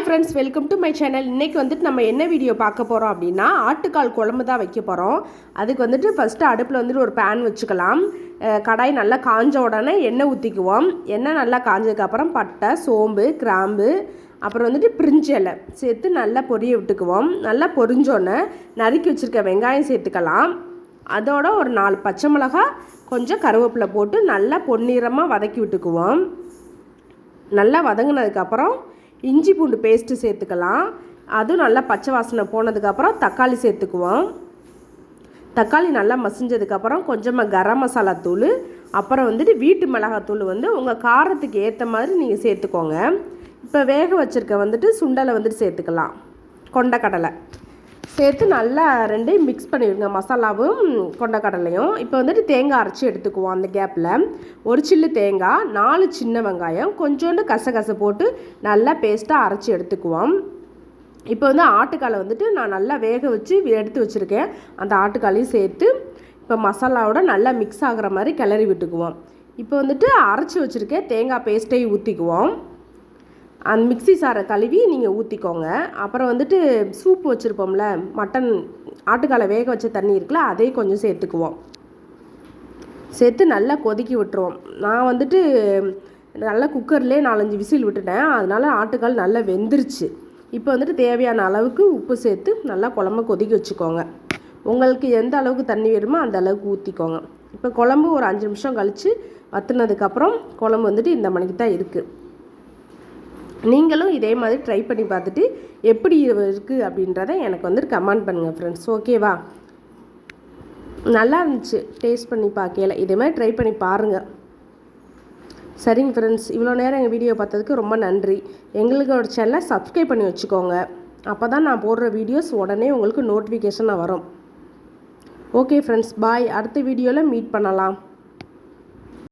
Friends, welcome to my channel. இன்றைக்கி வந்துட்டு நம்ம என்ன வீடியோ பார்க்க போகிறோம் அப்படின்னா, ஆட்டுக்கால் குழம்பு தான் வைக்க போகிறோம். அதுக்கு வந்துட்டு ஃபஸ்ட்டு அடுப்பில் வந்துட்டு ஒரு பேன் வச்சுக்கலாம். கடாய் நல்லா காஞ்ச உடனே எண்ணெய் ஊற்றிக்குவோம். எண்ணெய் நல்லா காஞ்சதுக்கப்புறம் பட்டை, சோம்பு, கிராம்பு, அப்புறம் வந்துட்டு பிரிஞ்சி இலை சேர்த்து நல்லா பொரிய விட்டுக்குவோம். நல்லா பொரிஞ்சோன்னே நறுக்கி வச்சுருக்க வெங்காயம் சேர்த்துக்கலாம். அதோட ஒரு 4 பச்சை மிளகாய், கொஞ்சம் கருவேப்பிலை போட்டு நல்லா பொன்னிறமாக வதக்கி விட்டுக்குவோம். நல்லா வதங்கினதுக்கப்புறம் இஞ்சி பூண்டு பேஸ்ட்டு சேர்த்துக்கலாம். அதுவும் நல்லா பச்சை வாசனை போனதுக்கப்புறம் தக்காளி சேர்த்துக்குவோம். தக்காளி நல்லா மசிஞ்சதுக்கப்புறம் கொஞ்சமாக கரம் மசாலா தூள், அப்புறம் வந்துட்டு வீட்டு மிளகாத்தூள் வந்து உங்கள் காரத்துக்கு ஏற்ற மாதிரி நீங்கள் சேர்த்துக்கோங்க. இப்போ வேக வச்சுருக்க வந்துட்டு சுண்டலை வந்துட்டு சேர்த்துக்கலாம். கொண்டக்கடலை சேர்த்து நல்லா ரெண்டையும் மிக்ஸ் பண்ணிவிடுங்க, மசாலாவும் கொண்டக்கடலையும். இப்போ வந்துட்டு தேங்காய் அரைச்சி எடுத்துக்குவோம். அந்த கேப்பில் ஒரு சில்லு தேங்காய், 4 சின்ன வெங்காயம், கொஞ்சோண்டு கசகசை போட்டு நல்லா பேஸ்ட்டாக அரைச்சி எடுத்துக்குவோம். இப்போ வந்து ஆட்டுக்காலை வந்துட்டு நான் நல்லா வேக வச்சு எடுத்து வச்சுருக்கேன். அந்த ஆட்டுக்காலையும் சேர்த்து இப்போ மசாலாவோட நல்லா மிக்ஸ் ஆகிற மாதிரி கிளறி விட்டுக்குவோம். இப்போ வந்துட்டு அரைச்சி வச்சுருக்கேன் தேங்காய் பேஸ்ட்டையும் ஊற்றிக்குவோம். அந்த மிக்ஸி சாரை கழுவி நீங்கள் ஊற்றிக்கோங்க. அப்புறம் வந்துட்டு சூப்பு வச்சுருப்போம்ல, மட்டன் ஆட்டுக்காலை வேக வச்ச தண்ணி இருக்குல்ல, அதையும் கொஞ்சம் சேர்த்துக்குவோம். சேர்த்து நல்லா கொதிக்கி விட்டுருவோம். நான் வந்துட்டு நல்லா குக்கர்லேயே 4-5 விசில் விட்டுட்டேன். அதனால் ஆட்டுக்கால் நல்லா வெந்துருச்சு. இப்போ வந்துட்டு தேவையான அளவுக்கு உப்பு சேர்த்து நல்லா குழம்பு கொதிக்க வச்சுக்கோங்க. உங்களுக்கு எந்த அளவுக்கு தண்ணி வேணுமோ அந்த அளவுக்கு ஊற்றிக்கோங்க. இப்போ குழம்பு ஒரு 5 நிமிஷம் கழித்து வற்றுனதுக்கப்புறம் குழம்பு வந்துட்டு இந்த மணிக்கு தான் இருக்குது. நீங்களும் இதே மாதிரி ட்ரை பண்ணி பார்த்துட்டு எப்படி இருக்குது அப்படின்றத எனக்கு வந்துட்டு கமெண்ட் பண்ணுங்கள் ஃப்ரெண்ட்ஸ். ஓகேவா? நல்லா இருந்துச்சு டேஸ்ட் பண்ணி பார்க்கல. இதே மாதிரி ட்ரை பண்ணி பாருங்கள். சரிங்க ஃப்ரெண்ட்ஸ், இவ்வளோ நேரம் எங்கள் வீடியோ பார்த்ததுக்கு ரொம்ப நன்றி. எங்களோட சேனலை சப்ஸ்கிரைப் பண்ணி வச்சுக்கோங்க. அப்போ தான் நான் போடுற வீடியோஸ் உடனே உங்களுக்கு நோட்டிஃபிகேஷனாக வரும். ஓகே ஃப்ரெண்ட்ஸ், பாய். அடுத்த வீடியோவில் மீட் பண்ணலாம்.